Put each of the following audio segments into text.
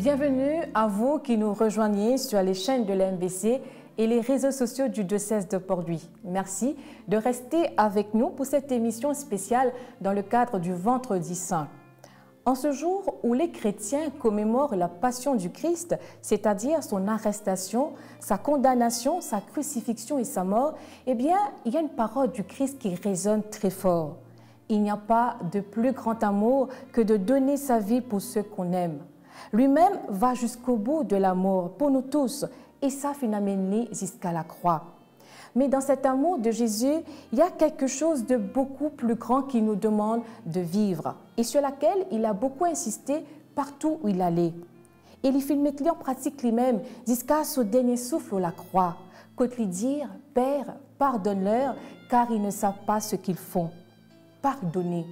Bienvenue à vous qui nous rejoignez sur les chaînes de l'MBC et les réseaux sociaux du diocèse de Port-Louis. Merci de rester avec nous pour cette émission spéciale dans le cadre du Vendredi Saint. En ce jour où les chrétiens commémorent la passion du Christ, c'est-à-dire son arrestation, sa condamnation, sa crucifixion et sa mort, eh bien, il y a une parole du Christ qui résonne très fort. Il n'y a pas de plus grand amour que de donner sa vie pour ceux qu'on aime. Lui-même va jusqu'au bout de l'amour pour nous tous et ça finalement jusqu'à la croix. Mais dans cet amour de Jésus, il y a quelque chose de beaucoup plus grand qui nous demande de vivre et sur laquelle il a beaucoup insisté partout où il allait. Et il fait mettre en pratique lui-même jusqu'à son dernier souffle à la croix, côté lui dire « Père, pardonne-leur car ils ne savent pas ce qu'ils font ». Pardonner.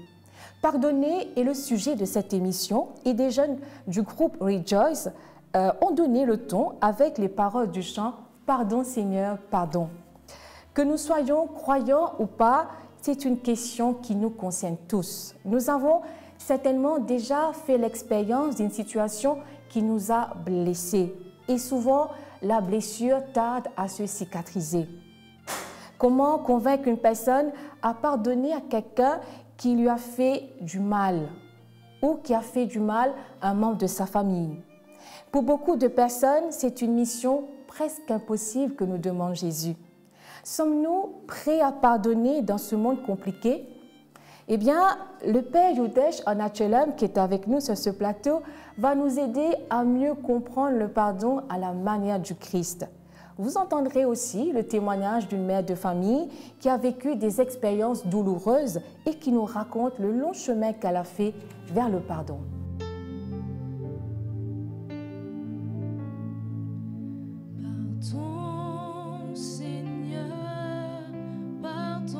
Pardonner est le sujet de cette émission et des jeunes du groupe Rejoice ont donné le ton avec les paroles du chant « Pardon Seigneur, pardon ». Que nous soyons croyants ou pas, c'est une question qui nous concerne tous. Nous avons certainement déjà fait l'expérience d'une situation qui nous a blessés et souvent la blessure tarde à se cicatriser. Comment convaincre une personne à pardonner à quelqu'un qui lui a fait du mal ou qui a fait du mal à un membre de sa famille? Pour beaucoup de personnes, c'est une mission presque impossible que nous demande Jésus. Sommes-nous prêts à pardonner dans ce monde compliqué? Eh bien, le Père Youdesh en HLM, qui est avec nous sur ce plateau, va nous aider à mieux comprendre le pardon à la manière du Christ. Vous entendrez aussi le témoignage d'une mère de famille qui a vécu des expériences douloureuses et qui nous raconte le long chemin qu'elle a fait vers le pardon. Pardon, Seigneur, pardon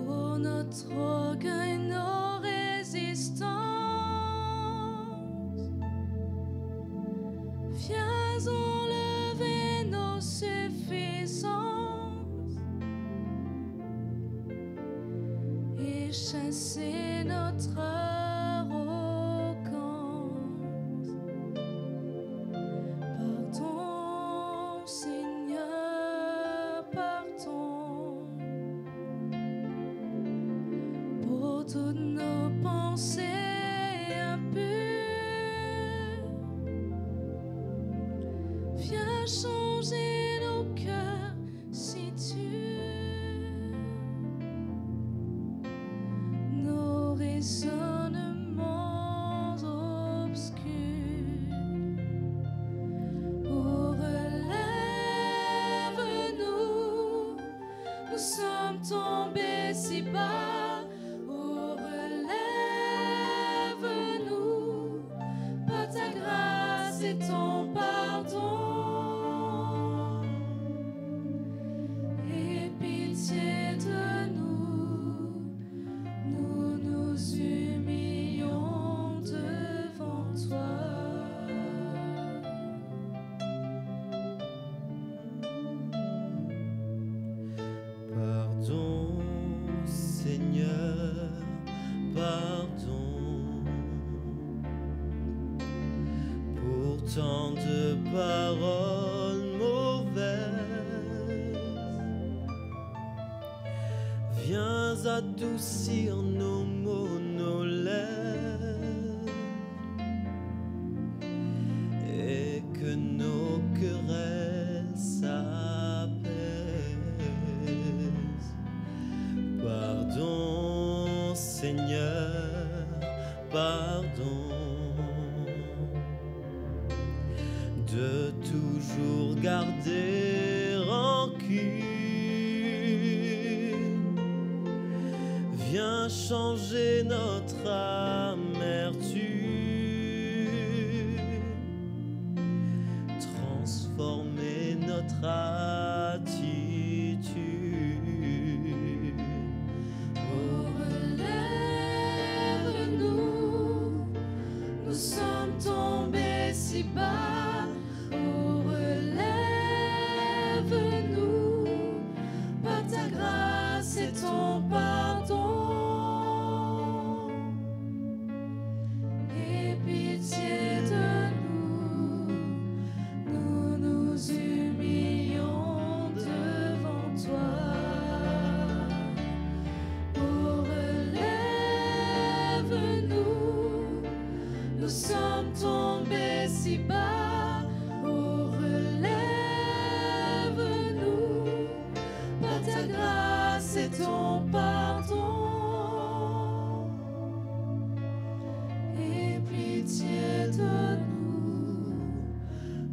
pour notre orgueil, nos résistances. Viens enlever nos suffisances et chasser notre arrogance. Pardon, Seigneur, pardon pour toutes nos pensées impures. Viens changer nos cœurs si tu nos raisonnements obscurs. Oh, relève-nous, nous sommes tombés si bas. Oh, relève-nous, par ta grâce et ton pardon. Et pitié de nous, nous nous humilions devant toi. Pardon, Seigneur, pardon pour tant de paroles mauvaises. Viens adoucir nos mots, nos lèvres, et que nos querelles s'apaisent. Pardon, Seigneur, pardon de toujours garder rancune. Viens changer notre amertume, transformer notre attitude. Oh, relève-nous, nous sommes tombés si bas. Oh, relève-nous, par ta grâce et ton pardon. si bas. Oh, relève-nous par ta grâce et ton pardon. Aie pitié de nous,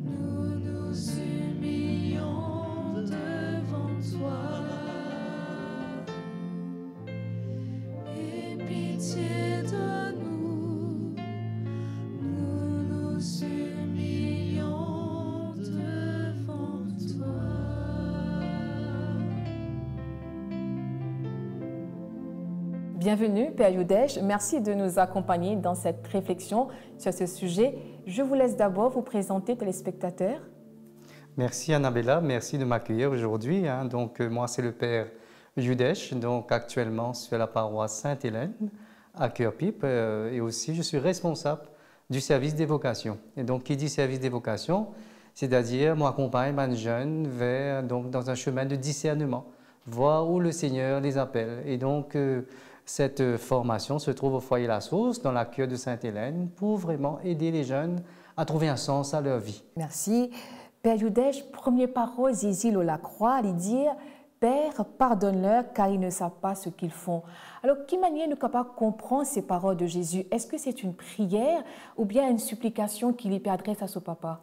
nous nous humilions devant toi. Aie pitié de nous, nous nous humilions devant toi. Bienvenue, Père Youdesh. Merci de nous accompagner dans cette réflexion sur ce sujet. Je vous laisse d'abord vous présenter, téléspectateurs. Merci Annabella, merci de m'accueillir aujourd'hui. Moi c'est le Père Youdesh, donc actuellement sur la paroisse Sainte-Hélène à Cœur-Pipe et aussi je suis responsable du service des vocations. Et donc qui dit service des vocations, c'est-à-dire moi accompagne les jeunes vers dans un chemin de discernement, voir où le Seigneur les appelle. Et donc cette formation se trouve au foyer La Source dans la cure de Sainte-Hélène pour vraiment aider les jeunes à trouver un sens à leur vie. Merci. Père Youdesh, première parole, Jésus la croix, il dit « Père, pardonne-leur car ils ne savent pas ce qu'ils font ». Alors, quelle manière nous capable de comprendre ces paroles de Jésus? Est-ce que c'est une prière ou bien une supplication qu'il y adresse à son papa?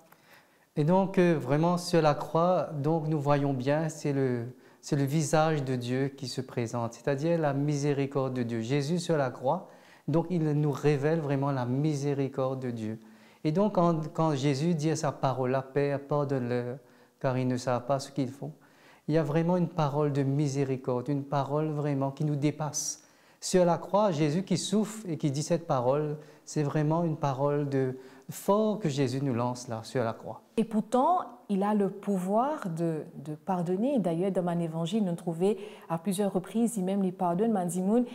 Et donc, vraiment, sur la croix, donc, nous voyons bien, c'est le visage de Dieu qui se présente, c'est-à-dire la miséricorde de Dieu. Jésus sur la croix, donc, il nous révèle vraiment la miséricorde de Dieu. Et donc, quand Jésus dit sa parole, « Père, pardonne-leur, car ils ne savent pas ce qu'ils font », il y a vraiment une parole de miséricorde, une parole vraiment qui nous dépasse. Sur la croix, Jésus qui souffre et qui dit cette parole, c'est vraiment une parole de fort que Jésus nous lance là, sur la croix. Et pourtant, il a le pouvoir de pardonner. D'ailleurs, dans mon évangile, nous trouvons à plusieurs reprises, il même les pardonne, Manzimoun,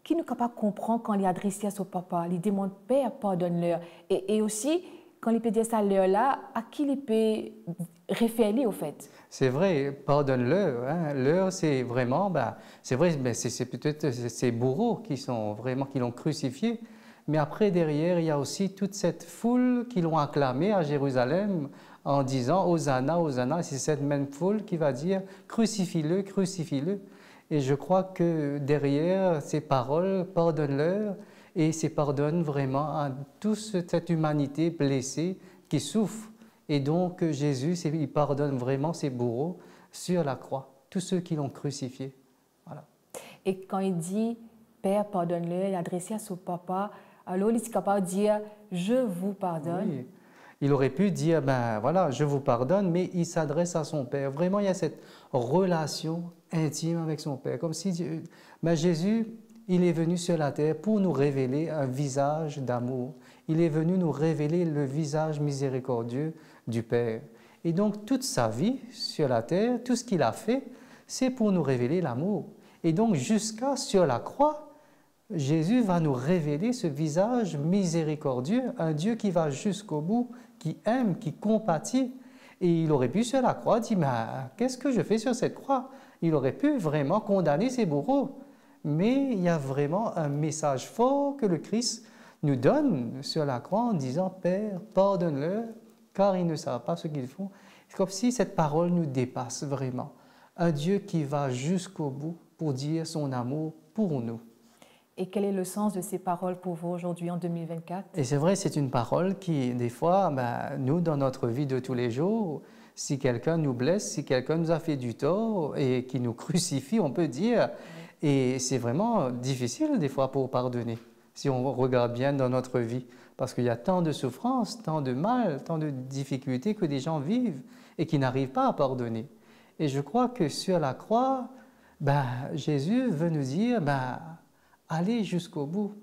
qui nous capable de comprendre quand il est adressé à son papa, il demande « Père, pardonne-leur ». Et aussi, quand il peut dire ça leur-là, à qui il peut référer au fait? C'est vrai, pardonne-leur. Hein. Leur, c'est vraiment, c'est vrai, c'est peut-être ces bourreaux qui l'ont crucifié. Mais après, derrière, il y a aussi toute cette foule qui l'ont acclamé à Jérusalem en disant « Hosanna, Hosanna ». C'est cette même foule qui va dire « Crucifie-le, crucifie-le ». Et je crois que derrière ces paroles, pardonne-leur, et c'est pardonne vraiment à toute cette humanité blessée qui souffre. Et donc Jésus, il pardonne vraiment ses bourreaux sur la croix, tous ceux qui l'ont crucifié. Voilà. Et quand il dit « Père, pardonne-le », il est adressé à son papa, alors il est capable de dire « Je vous pardonne oui. ». Il aurait pu dire « voilà, je vous pardonne », mais il s'adresse à son Père. Vraiment, il y a cette relation intime avec son Père, comme si Jésus, il est venu sur la terre pour nous révéler un visage d'amour. Il est venu nous révéler le visage miséricordieux du Père. Et donc, toute sa vie sur la terre, tout ce qu'il a fait, c'est pour nous révéler l'amour. Et donc, jusqu'à sur la croix, Jésus va nous révéler ce visage miséricordieux, un Dieu qui va jusqu'au bout, qui aime, qui compatit. Et il aurait pu sur la croix dire, mais qu'est-ce que je fais sur cette croix? Il aurait pu vraiment condamner ses bourreaux. Mais il y a vraiment un message fort que le Christ nous donne sur la croix en disant, Père, pardonne-leur, car ils ne savent pas ce qu'ils font. C'est comme si cette parole nous dépasse vraiment. Un Dieu qui va jusqu'au bout pour dire son amour pour nous. Et quel est le sens de ces paroles pour vous aujourd'hui en 2024? Et c'est vrai, c'est une parole qui, des fois, nous, dans notre vie de tous les jours, si quelqu'un nous blesse, si quelqu'un nous a fait du tort et qui nous crucifie, on peut dire, et c'est vraiment difficile des fois pour pardonner, si on regarde bien dans notre vie, parce qu'il y a tant de souffrances, tant de mal, tant de difficultés que des gens vivent et qui n'arrivent pas à pardonner. Et je crois que sur la croix, Jésus veut nous dire, allez jusqu'au bout,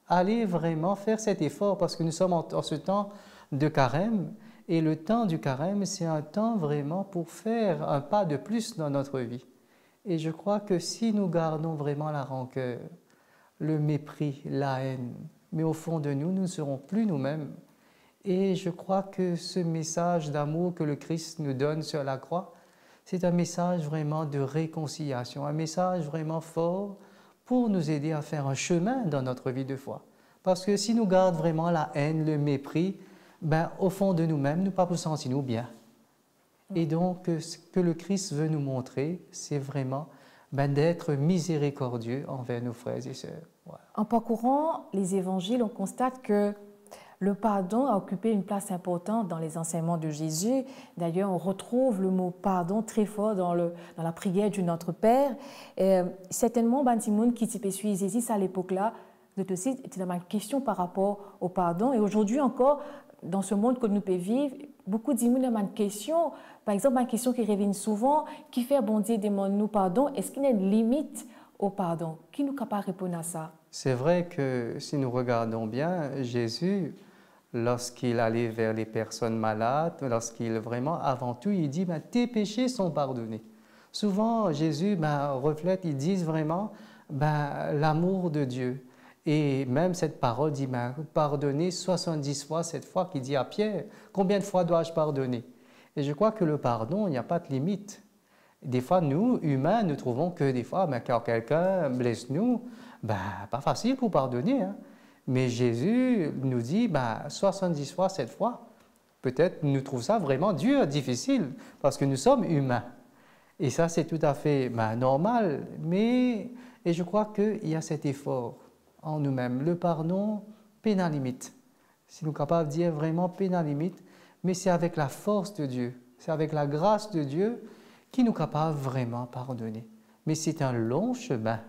allez vraiment faire cet effort, parce que nous sommes en ce temps de carême, et le temps du carême, c'est un temps vraiment pour faire un pas de plus dans notre vie. Et je crois que si nous gardons vraiment la rancœur, le mépris, la haine, mais au fond de nous, nous ne serons plus nous-mêmes. Et je crois que ce message d'amour que le Christ nous donne sur la croix, c'est un message vraiment de réconciliation, un message vraiment fort pour nous aider à faire un chemin dans notre vie de foi. Parce que si nous gardons vraiment la haine, le mépris, ben, au fond de nous-mêmes, nous ne pas nous sentir bien. Et donc, ce que le Christ veut nous montrer, c'est vraiment ben, d'être miséricordieux envers nos frères et sœurs. Voilà. En parcourant les évangiles, on constate que le pardon a occupé une place importante dans les enseignements de Jésus. D'ailleurs, on retrouve le mot pardon très fort dans la prière du Notre Père. Certainement, Bantimoun qui t'y suit Jésus à l'époque-là, de aussi était ma question par rapport au pardon. Et aujourd'hui encore, dans ce monde que nous pouvons vivre, beaucoup d'immuns ont une question. Par exemple, une question qui revient souvent, qui fait bon Dieu demande-nous pardon. Est-ce qu'il y a une limite au pardon? Qui nous est capable de répondre à ça? C'est vrai que si nous regardons bien, Jésus, lorsqu'il allait vers les personnes malades, lorsqu'il vraiment, avant tout, il dit ben, tes péchés sont pardonnés. Souvent, Jésus reflète, ils disent vraiment l'amour de Dieu. Et même cette parole dit pardonner 70 fois, cette fois qu'il dit à Pierre, combien de fois dois-je pardonner? Et je crois que le pardon, il n'y a pas de limite. Des fois, nous, humains, nous trouvons que des fois, quand quelqu'un blesse nous, pas facile pour pardonner. Hein. Mais Jésus nous dit 70 fois, cette fois. Peut-être nous trouvons ça vraiment dur, difficile, parce que nous sommes humains. Et ça, c'est tout à fait normal. Et je crois qu'il y a cet effort en nous-mêmes. Le pardon, pénal limite. Si nous sommes capables de dire vraiment pénal limite, mais c'est avec la force de Dieu, c'est avec la grâce de Dieu qui nous est capable vraiment pardonner. Mais c'est un long chemin.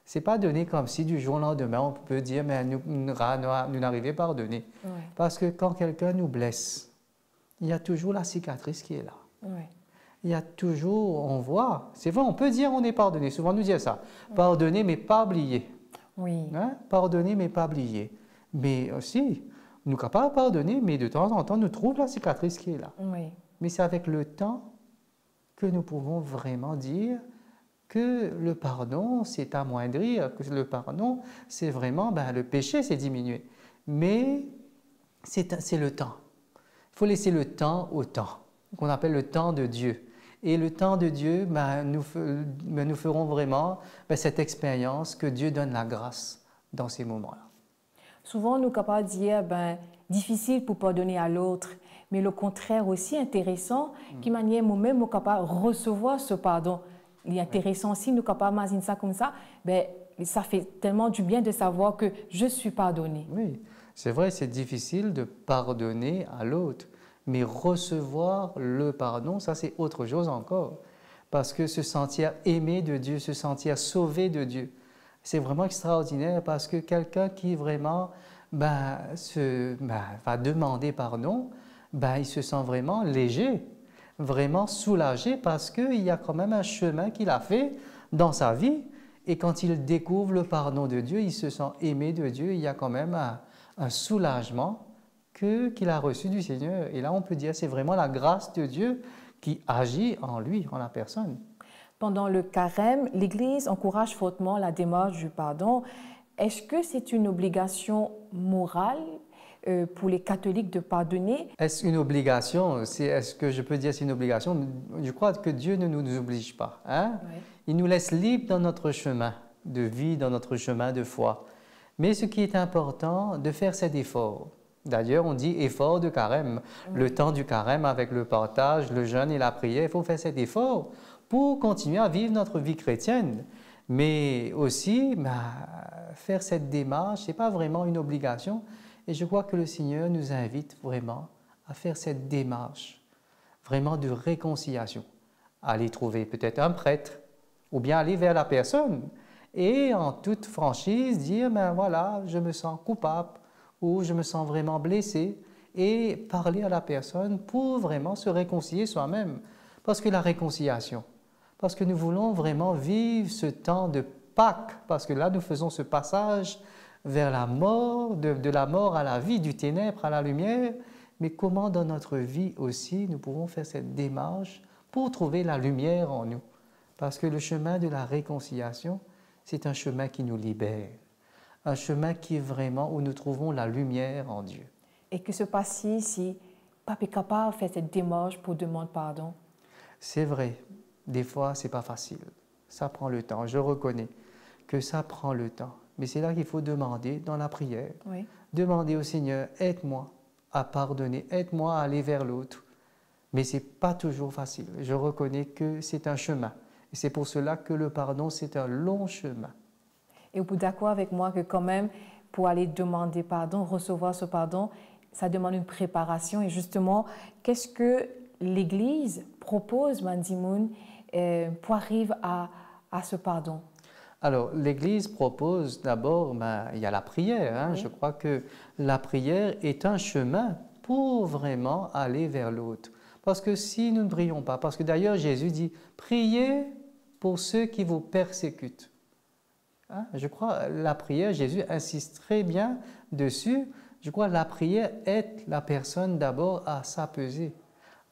Ce n'est pas donné comme si du jour au lendemain, on peut dire mais nous n'arrivons pas à pardonner. Ouais. Parce que quand quelqu'un nous blesse, il y a toujours la cicatrice qui est là. Ouais. Il y a toujours, on voit, c'est vrai, on peut dire on est pardonné. Souvent, nous disons ça. Pardonner, mais pas oublier. Oui. Hein? Pardonner, mais pas oublier. Mais aussi, nous sommes capables de pardonner, mais de temps en temps, nous trouvons la cicatrice qui est là. Oui. Mais c'est avec le temps que nous pouvons vraiment dire que le pardon, c'est amoindrir, que le pardon, c'est vraiment, le péché, c'est diminuer. Mais c'est le temps. Il faut laisser le temps au temps, qu'on appelle le temps de Dieu. Et le temps de Dieu, nous ferons vraiment cette expérience que Dieu donne la grâce dans ces moments-là. Souvent, nous sommes capables de dire difficile pour pardonner à l'autre, mais le contraire aussi intéressant, qui manière nous-mêmes nous sommes capables de recevoir ce pardon. Il est intéressant aussi, nous sommes capables d'imaginer ça comme ça, ça fait tellement du bien de savoir que je suis pardonné. Oui, c'est vrai, c'est difficile de pardonner à l'autre. Mais recevoir le pardon, ça c'est autre chose encore. Parce que se sentir aimé de Dieu, se sentir sauvé de Dieu, c'est vraiment extraordinaire parce que quelqu'un qui vraiment va demander pardon, il se sent vraiment léger, vraiment soulagé parce qu'il y a quand même un chemin qu'il a fait dans sa vie. Et quand il découvre le pardon de Dieu, il se sent aimé de Dieu, il y a quand même un soulagement qu'il a reçu du Seigneur. Et là, on peut dire que c'est vraiment la grâce de Dieu qui agit en lui, en la personne. Pendant le carême, l'Église encourage fortement la démarche du pardon. Est-ce que c'est une obligation morale pour les catholiques de pardonner? Est-ce une obligation? Est-ce que je peux dire que c'est une obligation? Je crois que Dieu ne nous oblige pas. Hein? Oui. Il nous laisse libres dans notre chemin de vie, dans notre chemin de foi. Mais ce qui est important, de faire cet effort. D'ailleurs, on dit effort de carême. Le temps du carême avec le partage, le jeûne et la prière, il faut faire cet effort pour continuer à vivre notre vie chrétienne. Mais aussi, faire cette démarche, ce n'est pas vraiment une obligation. Et je crois que le Seigneur nous invite vraiment à faire cette démarche, vraiment de réconciliation. Aller trouver peut-être un prêtre ou bien aller vers la personne et en toute franchise dire, voilà, je me sens coupable, où je me sens vraiment blessé, et parler à la personne pour vraiment se réconcilier soi-même. Parce que la réconciliation, parce que nous voulons vraiment vivre ce temps de Pâques, parce que là, nous faisons ce passage vers la mort, de la mort à la vie, du ténèbre à la lumière, mais comment dans notre vie aussi nous pouvons faire cette démarche pour trouver la lumière en nous. Parce que le chemin de la réconciliation, c'est un chemin qui nous libère. Un chemin qui est vraiment où nous trouvons la lumière en Dieu. Et que se passe-t-il si Papa est capable de faire cette démarche pour demander pardon? C'est vrai, des fois, ce n'est pas facile. Ça prend le temps, je reconnais que ça prend le temps. Mais c'est là qu'il faut demander dans la prière. Oui. Demander au Seigneur, aide-moi à pardonner, aide-moi à aller vers l'autre. Mais ce n'est pas toujours facile. Je reconnais que c'est un chemin. Et c'est pour cela que le pardon, c'est un long chemin. Et vous êtes d'accord avec moi que quand même, pour aller demander pardon, recevoir ce pardon, ça demande une préparation. Et justement, qu'est-ce que l'Église propose, Mandimoun, pour arriver à ce pardon? Alors, l'Église propose d'abord, il y a la prière. Hein. Oui. Je crois que la prière est un chemin pour vraiment aller vers l'autre. Parce que si nous ne prions pas, parce que d'ailleurs Jésus dit, priez pour ceux qui vous persécutent. Hein? Je crois la prière, Jésus insiste très bien dessus. Je crois la prière aide la personne d'abord à s'apaiser,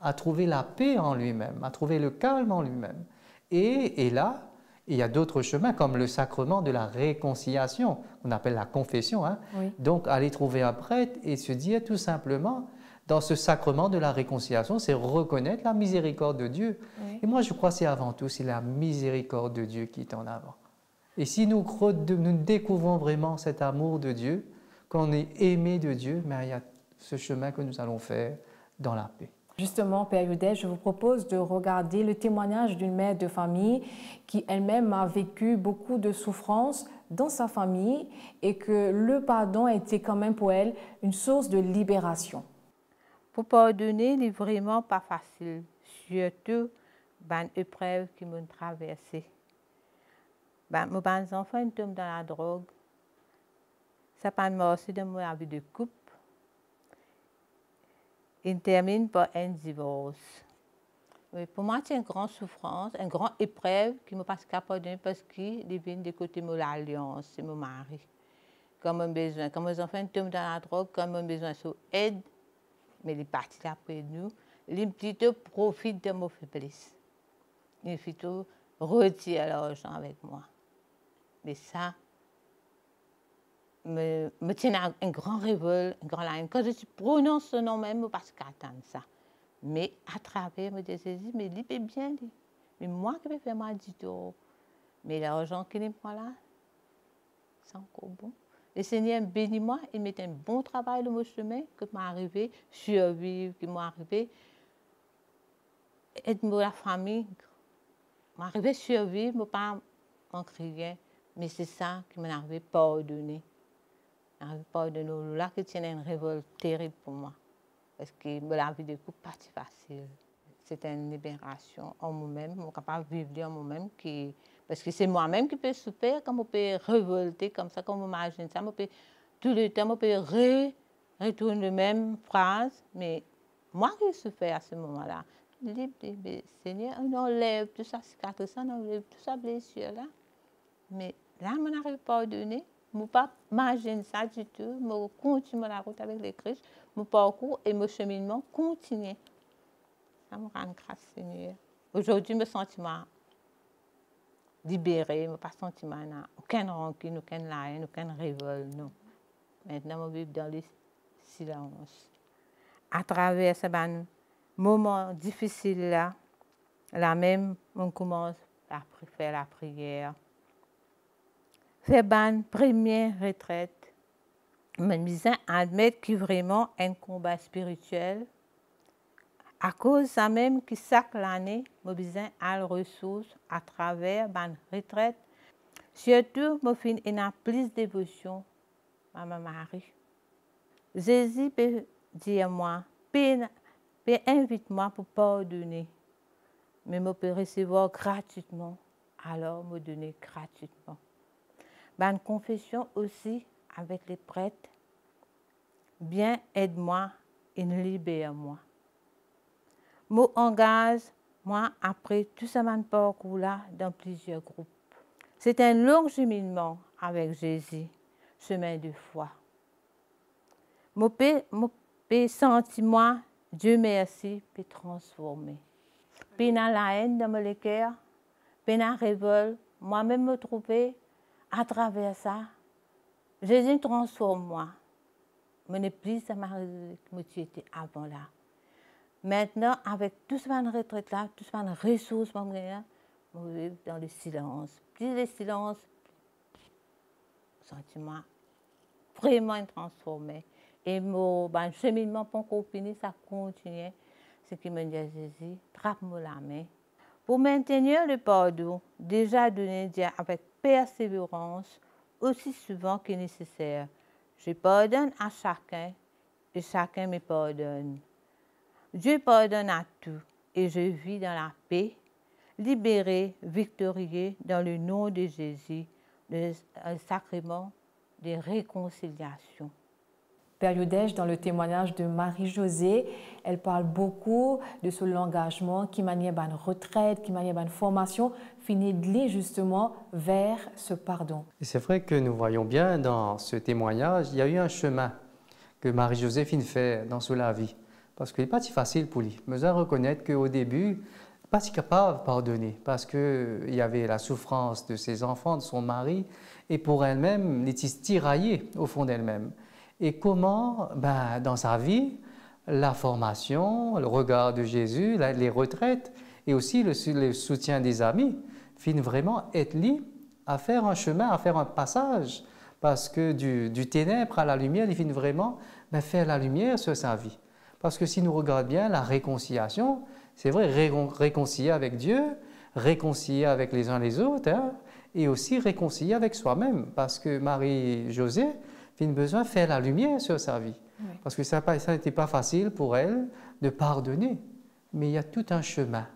à trouver la paix en lui-même, à trouver le calme en lui-même. Et là, il y a d'autres chemins comme le sacrement de la réconciliation, qu'on appelle la confession. Hein? Oui. Donc, aller trouver un prêtre et se dire tout simplement, dans ce sacrement de la réconciliation, c'est reconnaître la miséricorde de Dieu. Oui. Et moi, je crois que c'est avant tout, c'est la miséricorde de Dieu qui est en avant. Et si nous découvrons vraiment cet amour de Dieu, qu'on est aimé de Dieu, mais il y a ce chemin que nous allons faire dans la paix. Justement, Père Youdet, je vous propose de regarder le témoignage d'une mère de famille qui elle-même a vécu beaucoup de souffrances dans sa famille et que le pardon a été quand même pour elle une source de libération. Pour pardonner, n'est vraiment pas facile, surtout une épreuve qui m'a traversée. Mes enfants ils tombent dans la drogue. Ça pas marché dans ma vie de couple. Il termine par un divorce. Oui, pour moi, c'est une grande souffrance, une grande épreuve qui ne m'a pas pardonner parce qu'il vient de côté de l'alliance, c'est mon mari. Comme un besoin, quand mes enfants tombent dans la drogue, comme un besoin d'aide, mais il est parti après nous, il plutôt profite de mes faiblesses. Il plutôt retire l'argent avec moi. Mais ça me tient à un grand révolte, un grand haine. Quand je prononce ce nom même, je ne pas qu'attendre ça. Mais à travers, je me dis, mais il peut bien. Mais moi, je peux faire ma du tout. Mais l'argent qu'il me prend là, c'est encore bon. Le Seigneur bénit moi, il met un bon travail dans mon chemin, que m'arrivé, survivre, que m'arrivé, aide-moi la famille, m'arrivé survivre, je ne pas manquer rien. Mais c'est ça qui m'a arrivé pardonner. Pardonner, là que c'est une révolte terrible pour moi. Parce que la vie de couple pas si facile. C'est une libération en moi-même, je suis capable de vivre en moi-même. Parce que c'est moi-même qui peux souffrir, quand je peux révolter comme ça, quand je m'imagine ça, je peux, tout le temps, je peux retourner la même phrase. Mais moi qui souffre à ce moment-là, libre, Seigneur, on enlève tout ça, cicatrice, on enlève tout ça, blessure-là. Mais là, je n'arrive pas à pardonner. Je ne peux pas imaginer ça du tout. Je continue la route avec les Christ. Mon parcours et mon cheminement continue. Ça me rend grâce, Seigneur. Aujourd'hui, je me sens libérée. Je ne me sens pas aucune rancune, aucune haine, aucune révolte. Non. Maintenant, je vis dans le silence. À travers ce moment difficile là même, on commence à faire la prière. Faire une première retraite, je me disais admettre que vraiment un combat spirituel. À cause de ça même que chaque année, je me disais à la ressource à travers une retraite. Surtout, je fais une plus de dévotion à ma mari. Jésus peut dire moi, peut inviter-moi pour pardonner, mais je peux recevoir gratuitement, alors me donner gratuitement. Une confession aussi avec les prêtres. Bien aide-moi et libère-moi. Je m'engage, moi, après tout ce parcours-là, dans plusieurs groupes. C'est un long cheminement avec Jésus, chemin de foi. Je peux sentir, moi, Dieu merci, peut transformer. Puis dans la haine dans mon cœur, puis dans la révolte, moi-même me trouver. À travers ça, Jésus transforme moi. Je n'ai plus à ma que était avant là. Maintenant, avec tout ce retraite là, tout ce ressources, je vis dans le silence. Plus le silence, le sentiment vraiment transformé. Et mon cheminement pour qu'on finisse, ça continue. Ce qui me dit Jésus, trappe-moi la main. Pour maintenir le pardon, déjà donné Dieu avec persévérance, aussi souvent que nécessaire. Je pardonne à chacun et chacun me pardonne. Dieu pardonne à tout et je vis dans la paix, libéré, victorieux dans le nom de Jésus, le sacrement de réconciliation. Père Yodesh, dans le témoignage de Marie-Josée, elle parle beaucoup de son engagement qui maniait une retraite, qui maniait une formation, finit de justement vers ce pardon. C'est vrai que nous voyons bien dans ce témoignage, il y a eu un chemin que Marie-Joséphine fait dans sa vie. Parce qu'il n'est pas si facile pour lui. Mais on reconnaître qu'au début, pas si capable de pardonner, parce qu'il y avait la souffrance de ses enfants, de son mari, et pour elle-même, elle était tiraillée au fond d'elle-même. Et comment, dans sa vie, la formation, le regard de Jésus, les retraites, et aussi le soutien des amis, finissent vraiment être liés à faire un chemin, à faire un passage, parce que du ténèbre à la lumière, il finit vraiment faire la lumière sur sa vie. Parce que si nous regardons bien la réconciliation, c'est vrai, réconcilier avec Dieu, réconcilier avec les uns les autres, hein, et aussi réconcilier avec soi-même. Parce que Marie-Josée a besoin de faire la lumière sur sa vie. Oui. Parce que ça n'était pas facile pour elle de pardonner. Mais il y a tout un chemin.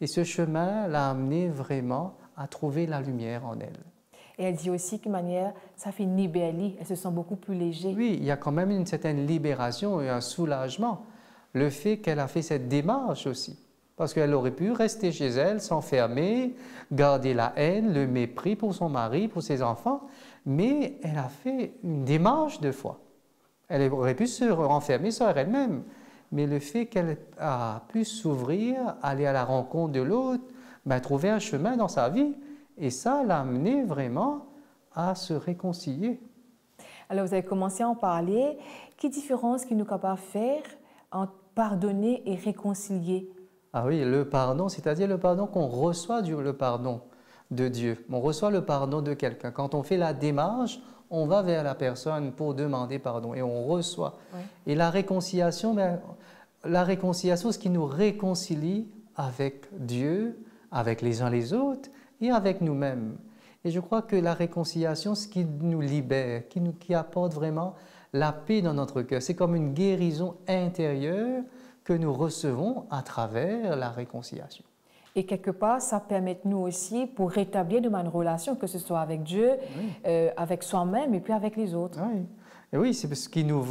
Et ce chemin l'a amené vraiment à trouver la lumière en elle. Et elle dit aussi que manière, ça fait une libération, elle se sent beaucoup plus légère. Oui, il y a quand même une certaine libération et un soulagement. Le fait qu'elle a fait cette démarche aussi. Parce qu'elle aurait pu rester chez elle, s'enfermer, garder la haine, le mépris pour son mari, pour ses enfants. Mais elle a fait une démarche de foi. Elle aurait pu se renfermer sur elle-même. Mais le fait qu'elle a pu s'ouvrir, aller à la rencontre de l'autre, trouver un chemin dans sa vie, et ça l'a amené vraiment à se réconcilier. Alors, vous avez commencé à en parler. Quelle différence qu'il nous est capable de faire entre pardonner et réconcilier? Ah oui, le pardon, c'est-à-dire le pardon qu'on reçoit, le pardon de Dieu. On reçoit le pardon de quelqu'un. Quand on fait la démarche, on va vers la personne pour demander pardon et on reçoit. Oui. Et la réconciliation, ce qui nous réconcilie avec Dieu, avec les uns les autres, et avec nous-mêmes. Et je crois que la réconciliation, ce qui nous libère, qui apporte vraiment la paix dans notre cœur, c'est comme une guérison intérieure que nous recevons à travers la réconciliation. Et quelque part, ça permet nous aussi pour rétablir une relation, que ce soit avec Dieu, oui. Avec soi-même et puis avec les autres. Oui, et oui, c'est ce qui nous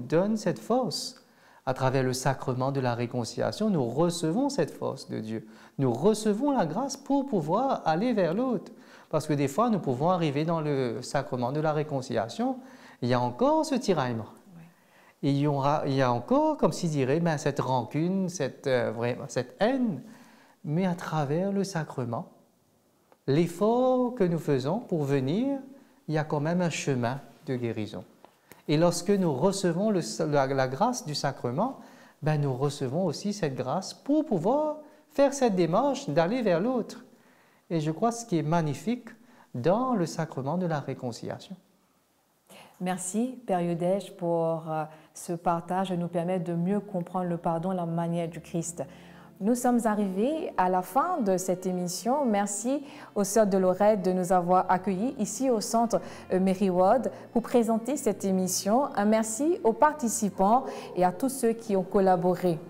donne cette force. À travers le sacrement de la réconciliation, nous recevons cette force de Dieu. Nous recevons la grâce pour pouvoir aller vers l'autre. Parce que des fois, nous pouvons arriver dans le sacrement de la réconciliation, il y a encore ce tiraillement. Oui. Et il y a encore, comme s'il dirait, cette rancune, cette haine. Mais à travers le sacrement, l'effort que nous faisons pour venir, il y a quand même un chemin de guérison. Et lorsque nous recevons la grâce du sacrement, nous recevons aussi cette grâce pour pouvoir faire cette démarche d'aller vers l'autre. Et je crois ce qui est magnifique dans le sacrement de la réconciliation. Merci, Père Yodesh, pour ce partage et nous permettre de mieux comprendre le pardon, la manière du Christ. Nous sommes arrivés à la fin de cette émission. Merci aux Sœurs de Lorette de nous avoir accueillis ici au Centre Mary Ward pour présenter cette émission. Un merci aux participants et à tous ceux qui ont collaboré.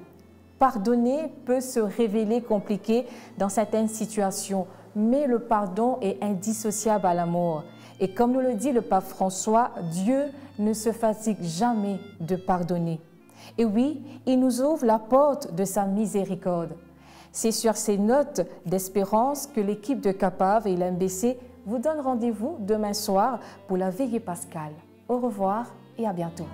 Pardonner peut se révéler compliqué dans certaines situations, mais le pardon est indissociable à l'amour. Et comme nous le dit le pape François, Dieu ne se fatigue jamais de pardonner. Et oui, il nous ouvre la porte de sa miséricorde. C'est sur ces notes d'espérance que l'équipe de CAPAV et l'MBC vous donne rendez-vous demain soir pour la veillée pascale. Au revoir et à bientôt.